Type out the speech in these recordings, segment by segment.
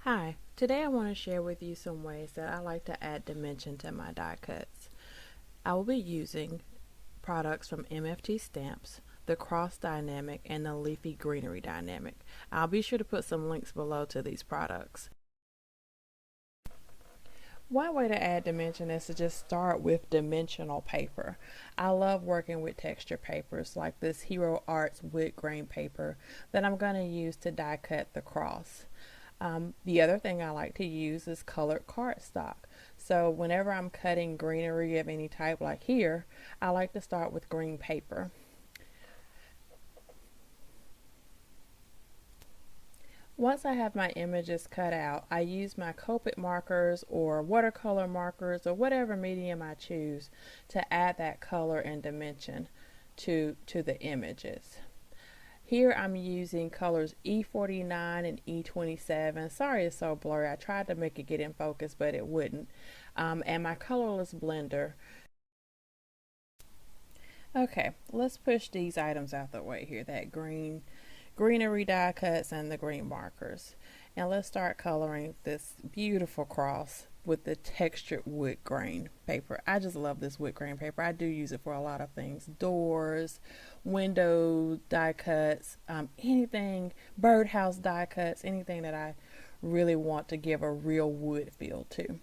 Hi, today I want to share with you some ways that I like to add dimension to my die cuts. I will be using products from MFT Stamps, the Cross Die-Namic, and the Leafy Greenery Die-Namic. I'll be sure to put some links below to these products. One way to add dimension is to just start with dimensional paper. I love working with texture papers like this Hero Arts Woodgrain paper that I'm going to use to die cut the cross. The other thing I like to use is colored cardstock. So whenever I'm cutting greenery of any type like here, I like to start with green paper. Once I have my images cut out, I use my Copic markers or watercolor markers or whatever medium I choose to add that color and dimension to the images. Here I'm using colors E49 and E27. Sorry it's so blurry. I tried to make it get in focus, but it wouldn't. And my colorless blender. Okay, let's push these items out the way here. That greenery die cuts and the green markers. And let's start coloring this beautiful cross with the textured wood grain paper. I just love this wood grain paper. I do use it for a lot of things. Doors, window die cuts, anything, birdhouse die cuts, anything that I really want to give a real wood feel to.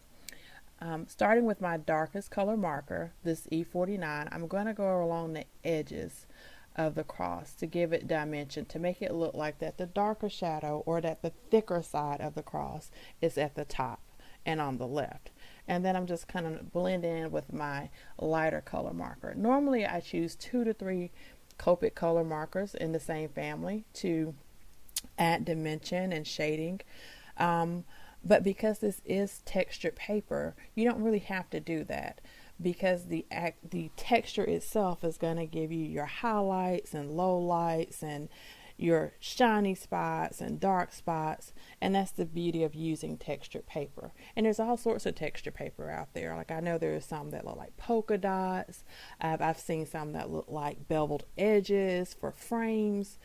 Starting with my darkest color marker, this E49, I'm going to go along the edges of the cross to give it dimension, to make it look like that the darker shadow or that the thicker side of the cross is at the top and on the left. And then I'm just kind of blend in with my lighter color marker. Normally I choose 2 to 3 Copic color markers in the same family to add dimension and shading. But because this is textured paper, you don't really have to do that, because the texture itself is going to give you your highlights and lowlights and your shiny spots and dark spots, and that's the beauty of using textured paper. And there's all sorts of texture paper out there. Like I know there's some that look like polka dots. I've seen some that look like beveled edges for frames.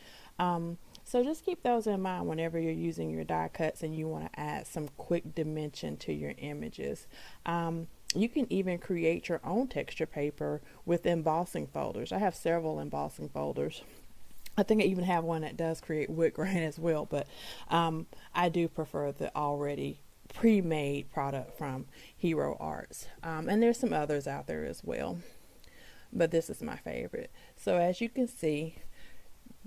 So just keep those in mind whenever you're using your die cuts and you want to add some quick dimension to your images. You can even create your own texture paper with embossing folders. I have several embossing folders. I think I even have one that does create wood grain as well, but I do prefer the already pre-made product from Hero Arts. And there's some others out there as well, but this is my favorite. So as you can see,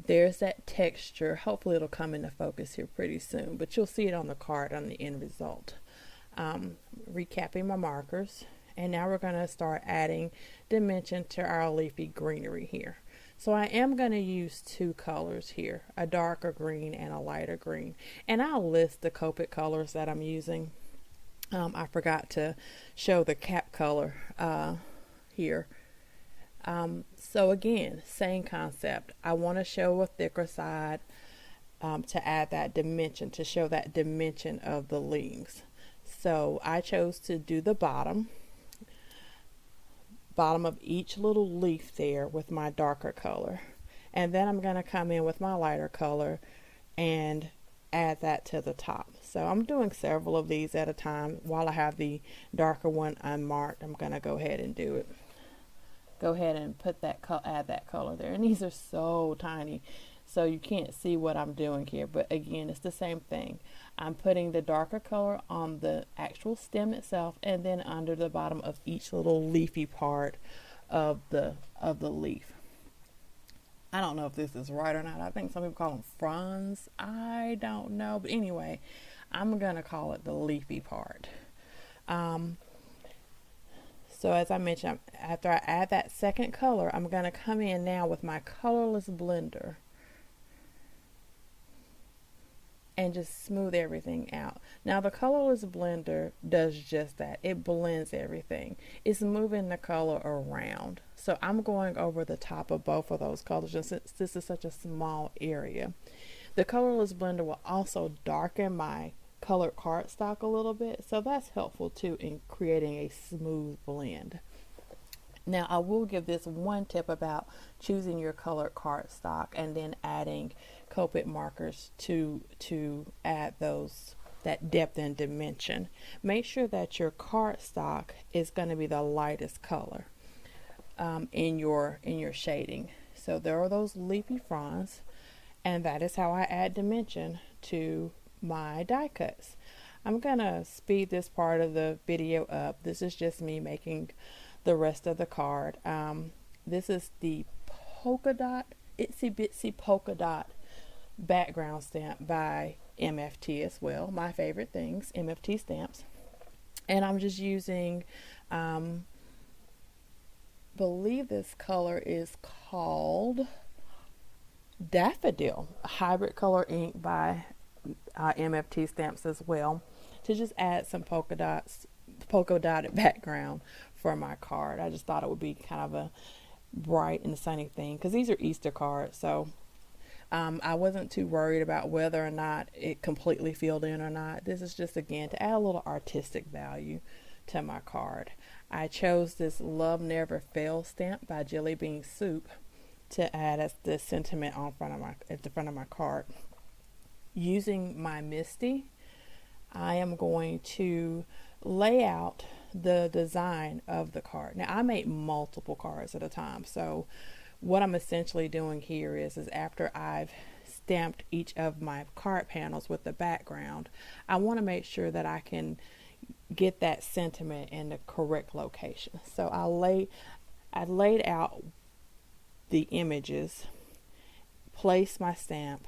there's that texture. Hopefully it'll come into focus here pretty soon, but you'll see it on the card on the end result. Recapping my markers, and now we're going to start adding dimension to our leafy greenery here. So I am going to use 2 colors here, a darker green and a lighter green, and I'll list the Copic colors that I'm using. I forgot to show the cap color here. So again, same concept. I want to show a thicker side to add that dimension, to show that dimension of the leaves. So I chose to do the bottom of each little leaf there with my darker color, and then I'm going to come in with my lighter color and add that to the top. So I'm doing several of these at a time. While I have the darker one unmarked, I'm going to go ahead and do it. Go ahead and put that add that color there, and these are so tiny so you can't see what I'm doing here, but again, it's the same thing. I'm putting the darker color on the actual stem itself, and then under the bottom of each little leafy part of the leaf. I don't know if this is right or not. I think some people call them fronds. I don't know, but anyway, I'm gonna call it the leafy part. So as I mentioned, after I add that second color, I'm going to come in now with my colorless blender and just smooth everything out. Now the colorless blender does just that. It blends everything. It's moving the color around. So I'm going over the top of both of those colors, and since this is such a small area. The colorless blender will also darken my colored cardstock a little bit, so that's helpful too in creating a smooth blend. Now I will give this one tip about choosing your colored cardstock and then adding Copic markers to add that depth and dimension. Make sure that your cardstock is going to be the lightest color in your shading. So there are those leafy fronds, and that is how I add dimension to my die cuts. I'm gonna speed this part of the video up. This is just me making the rest of the card. This is the polka dot, Itsy Bitsy polka dot background stamp by MFT as well. My favorite things, MFT stamps. And I'm just using, believe this color is called Daffodil, hybrid color ink by MFT stamps as well, to just add some polka dotted background for my card. I just thought it would be kind of a bright and sunny thing, because these are Easter cards, so I wasn't too worried about whether or not it completely filled in or not. This is just, again, to add a little artistic value to my card. I chose this Love Never Fails stamp by Jillibean Soup to add as the sentiment on at the front of my card. Using my Misty, I am going to lay out the design of the card. Now, I make multiple cards at a time, so what I'm essentially doing here is after I've stamped each of my card panels with the background, I want to make sure that I can get that sentiment in the correct location. So I laid out the images, place my stamp,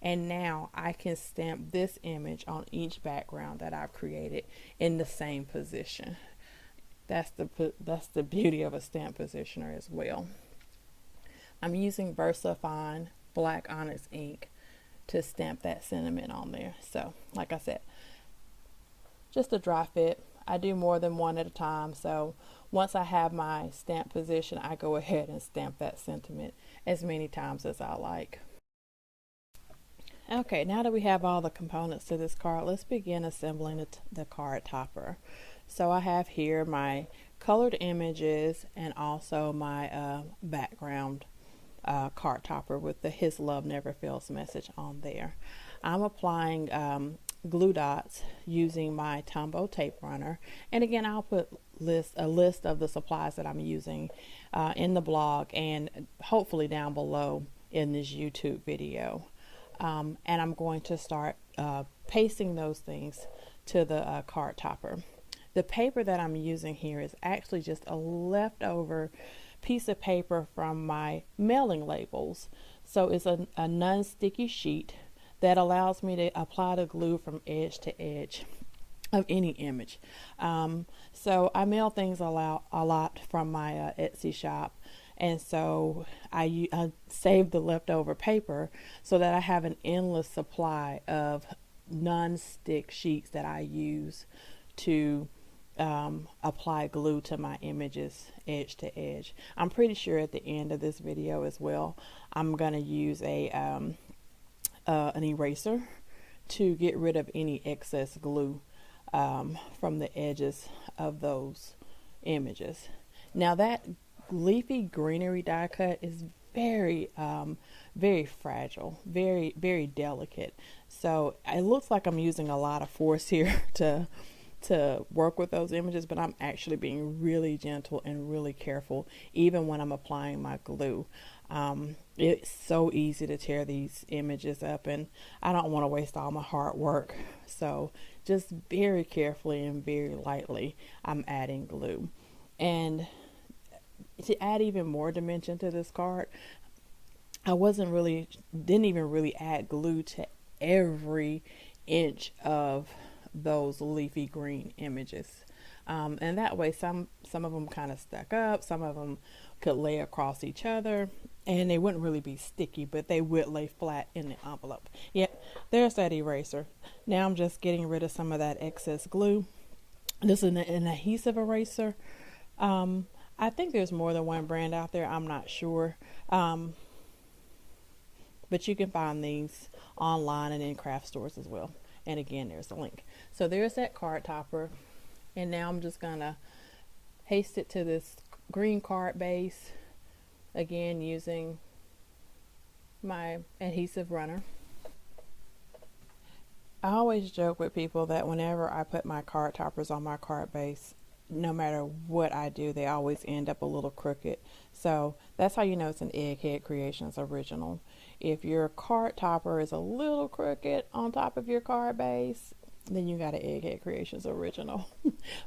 and now I can stamp this image on each background that I've created in the same position. That's the beauty of a stamp positioner as well. I'm using VersaFine black Onyx ink to stamp that sentiment on there. So, like I said, just a dry fit. I do more than one at a time, so once I have my stamp position, I go ahead and stamp that sentiment as many times as I like. Okay, now that we have all the components to this card, let's begin assembling the card topper. So I have here my colored images and also my background card topper with the His Love Never Fails message on there. I'm applying glue dots using my Tombow tape runner, and again, I'll put a list of the supplies that I'm using in the blog and hopefully down below in this YouTube video. And I'm going to start pasting those things to the card topper. The paper that I'm using here is actually just a leftover piece of paper from my mailing labels. So it's a non-sticky sheet that allows me to apply the glue from edge to edge of any image. So I mail things a lot from my Etsy shop, and so I save the leftover paper so that I have an endless supply of non-stick sheets that I use to apply glue to my images edge to edge. I'm pretty sure at the end of this video as well, I'm going to use an eraser to get rid of any excess glue from the edges of those images. Now, that Leafy Greenery die cut is very fragile, very delicate. So it looks like I'm using a lot of force here to work with those images, but I'm actually being really gentle and really careful even when I'm applying my glue. It's so easy to tear these images up, and I don't want to waste all my hard work. So just very carefully and very lightly, I'm adding glue. And to add even more dimension to this card, I didn't even really add glue to every inch of those leafy green images. And that way some of them kind of stuck up, some of them could lay across each other, and they wouldn't really be sticky, but they would lay flat in the envelope. Yep, there's that eraser. Now I'm just getting rid of some of that excess glue. This is an adhesive eraser. I think there's more than one brand out there, I'm not sure. But you can find these online and in craft stores as well. And again, there's a link. So there's that card topper. And now I'm just gonna paste it to this green card base, again using my adhesive runner. I always joke with people that whenever I put my card toppers on my card base, no matter what I do, they always end up a little crooked. So that's how you know it's an Egghead Creations original. If your card topper is a little crooked on top of your card base, then you got an Egghead Creations original.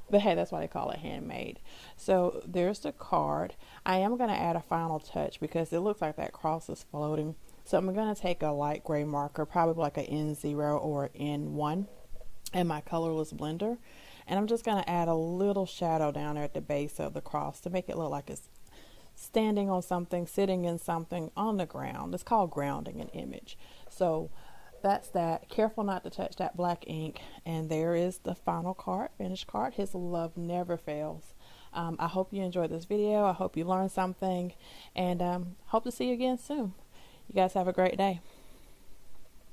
But hey, that's why they call it handmade. So there's the card. I am going to add a final touch because it looks like that cross is floating. So I'm going to take a light gray marker, probably like a N0 or N1, and my colorless blender. And I'm just going to add a little shadow down there at the base of the cross to make it look like it's standing on something, sitting in something on the ground. It's called grounding an image. So that's that. Careful not to touch that black ink. And there is the final card, finished card. His love never fails. I hope you enjoyed this video. I hope you learned something, and hope to see you again soon. You guys have a great day.